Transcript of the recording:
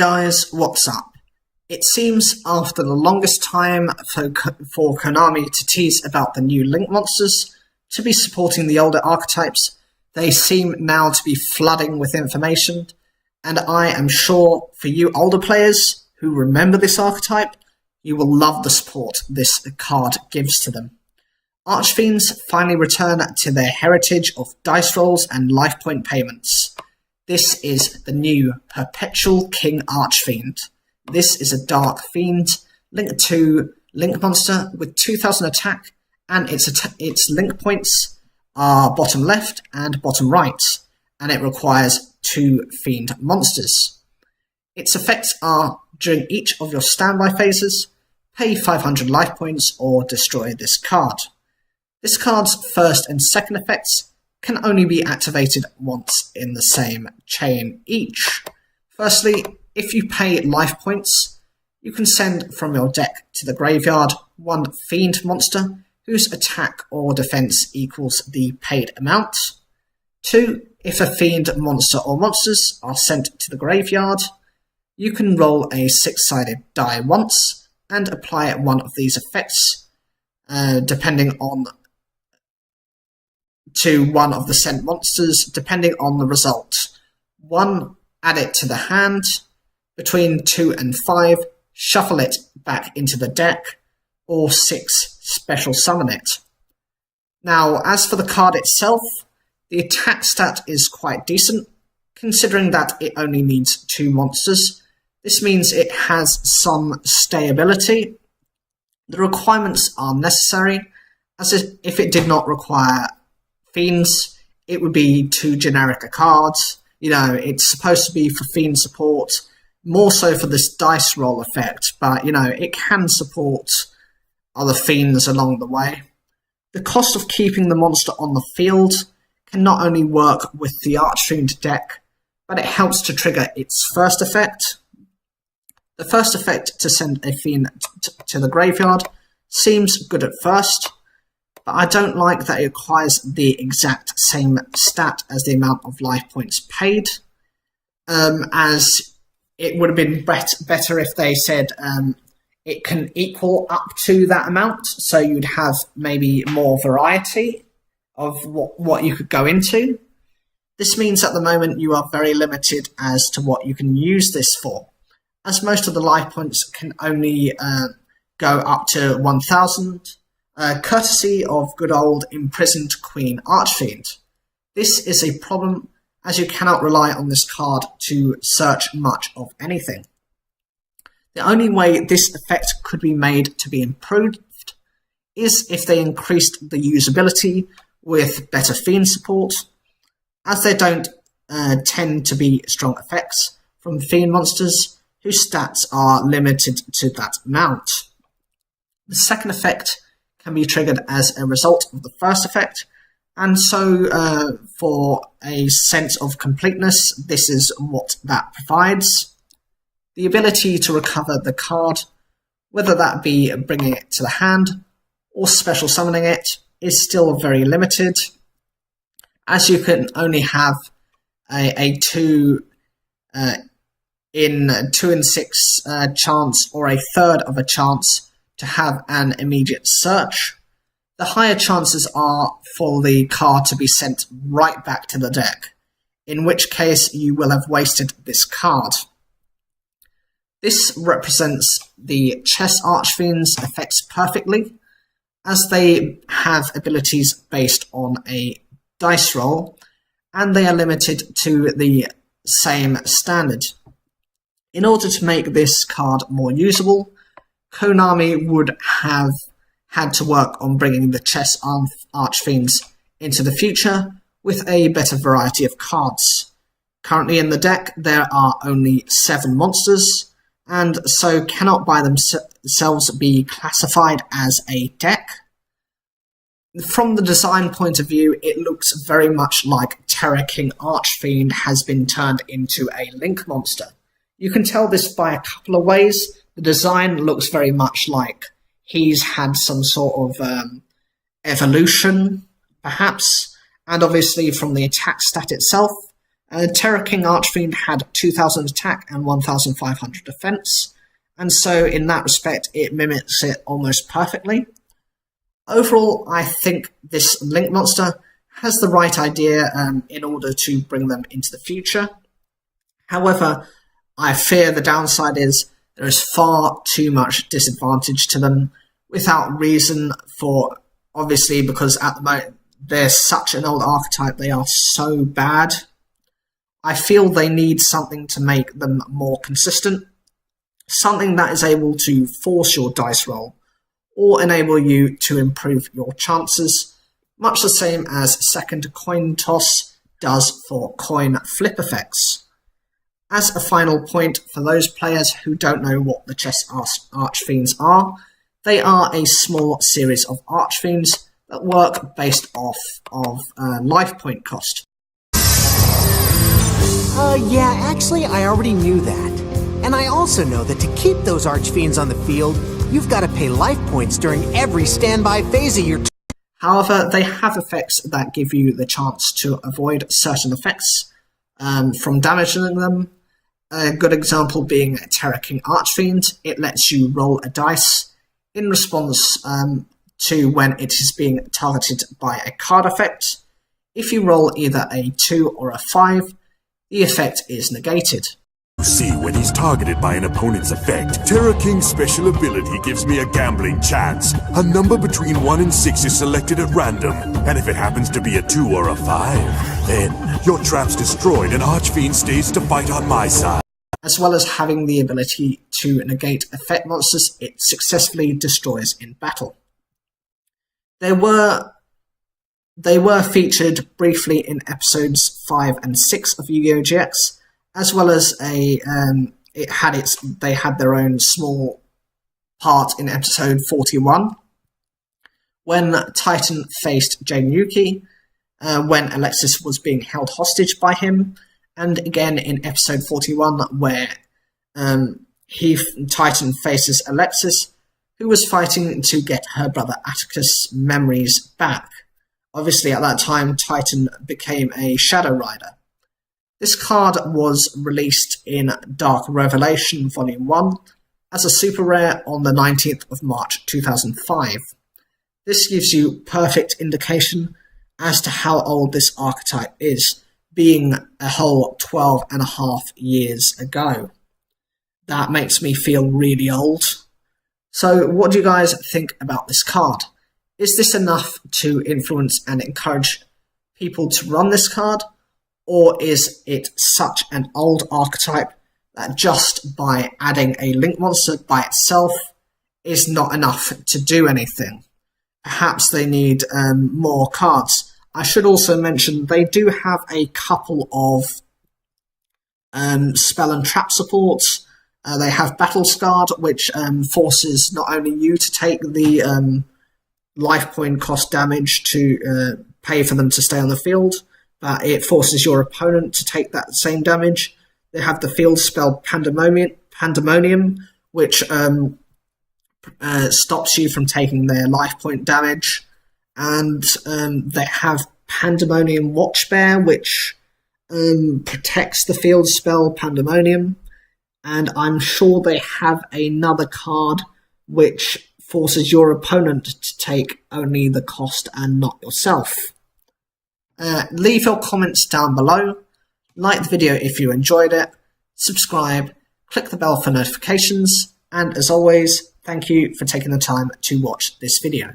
guys, what's up? It seems after the longest time for Konami to tease about the new Link monsters to be supporting the older archetypes, they seem now to be flooding with information, and I am sure for you older players who remember this archetype, you will love the support this card gives to them. Archfiends finally return to their heritage of dice rolls and life point payments. This is the new Perpetual King Archfiend. This is a Dark Fiend, Link 2 Link monster with 2000 attack, and its link points are bottom left and bottom right, and it requires 2 Fiend monsters. Its effects are, during each of your standby phases, pay 500 life points or destroy this card. This card's first and second effects can only be activated once in the same chain each. Firstly, if you pay life points, you can send from your deck to the graveyard 1 Fiend monster whose attack or defense equals the paid amount. 2. If a Fiend monster or monsters are sent to the graveyard, you can roll a 6-sided die once and apply one of these effects, to one of the sent monsters, depending on the result. 1. Add it to the hand. Between 2 and 5, shuffle it back into the deck. Or 6, special summon it. Now, as for the card itself, the attack stat is quite decent, considering that it only needs 2 monsters. This means it has some stayability. The requirements are necessary, as if it did not require Fiends, it would be too generic a card. You know, it's supposed to be for Fiend support, more so for this dice roll effect, but, you know, it can support other Fiends along the way. The cost of keeping the monster on the field can not only work with the Archfiend deck, but it helps to trigger its first effect. The first effect to send a Fiend to the graveyard seems good at first, but I don't like that it requires the exact same stat as the amount of life points paid, as it would have been better if they said it can equal up to that amount, so you'd have maybe more variety of what you could go into. This means at the moment you are very limited as to what you can use this for, as most of the life points can only go up to 1000, courtesy of good old imprisoned Queen Archfiend. This is a problem, as you cannot rely on this card to search much of anything. The only way this effect could be made to be improved is if they increased the usability with better Fiend support, as they don't tend to be strong effects from Fiend monsters whose stats are limited to that amount. The second effect can be triggered as a result of the first effect, and so for a sense of completeness, this is what that provides. The ability to recover the card, whether that be bringing it to the hand or special summoning it, is still very limited, as you can only have a 2 in 2 in 6 chance or a third of a chance to have an immediate search. The higher chances are for the card to be sent right back to the deck, in which case you will have wasted this card. This represents the Chess Archfiends effects perfectly, as they have abilities based on a dice roll, and they are limited to the same standard. In order to make this card more usable, Konami would have had to work on bringing the Chess Archfiends into the future with a better variety of cards. Currently in the deck there are only 7 monsters, and so cannot by themselves be classified as a deck. From the design point of view, it looks very much like Terra King Archfiend has been turned into a Link monster. You can tell this by a couple of ways. The design looks very much like he's had some sort of evolution, perhaps, and obviously from the attack stat itself, Terror King Archfiend had 2000 attack and 1500 defense, and so in that respect it mimics it almost perfectly. Overall, I think this Link monster has the right idea in order to bring them into the future. However, I fear the downside is there is far too much disadvantage to them without reason, for obviously because at the moment they're such an old archetype, they are so bad. I feel they need something to make them more consistent, something that is able to force your dice roll or enable you to improve your chances, much the same as second coin toss does for coin flip effects. As a final point, for those players who don't know what the chess Archfiends are, they are a small series of Archfiends that work based off of life point cost. Yeah, actually I already knew that. And I also know that to keep those Archfiends on the field, you've got to pay life points during every standby phase of your turn. However, they have effects that give you the chance to avoid certain effects from damaging them. A good example being Terror King Archfiend. It lets you roll a dice in response to when it is being targeted by a card effect. If you roll either a 2 or a 5, the effect is negated. See, when he's targeted by an opponent's effect, Terror King's special ability gives me a gambling chance. A number between 1 and 6 is selected at random, and if it happens to be a 2 or a 5, then your trap's destroyed and Archfiend stays to fight on my side. As well as having the ability to negate effect monsters it successfully destroys in battle. They were featured briefly in episodes 5 and 6 of Yu-Gi-Oh! GX, as well as they had their own small part in episode 41, when Titan faced Jane Yuki, when Alexis was being held hostage by him, and again in episode 41 where Titan faces Alexis, who was fighting to get her brother Atticus' memories back. Obviously at that time Titan became a Shadow Rider. This card was released in Dark Revelation Volume 1 as a super rare on the 19th of March 2005. This gives you perfect indication as to how old this archetype is, being a whole 12.5 years ago. That makes me feel really old. So what do you guys think about this card? Is this enough to influence and encourage people to run this card? Or is it such an old archetype that just by adding a Link monster by itself is not enough to do anything? Perhaps they need more cards. I should also mention they do have a couple of spell and trap supports. They have Battle Scarred, which forces not only you to take the life point cost damage to pay for them to stay on the field, but it forces your opponent to take that same damage. They have the field spell Pandemonium, which stops you from taking their life point damage. And they have Pandemonium Watchbear, which protects the field spell Pandemonium. And I'm sure they have another card which forces your opponent to take only the cost and not yourself. Leave your comments down below, like the video if you enjoyed it, subscribe, click the bell for notifications, and as always, thank you for taking the time to watch this video.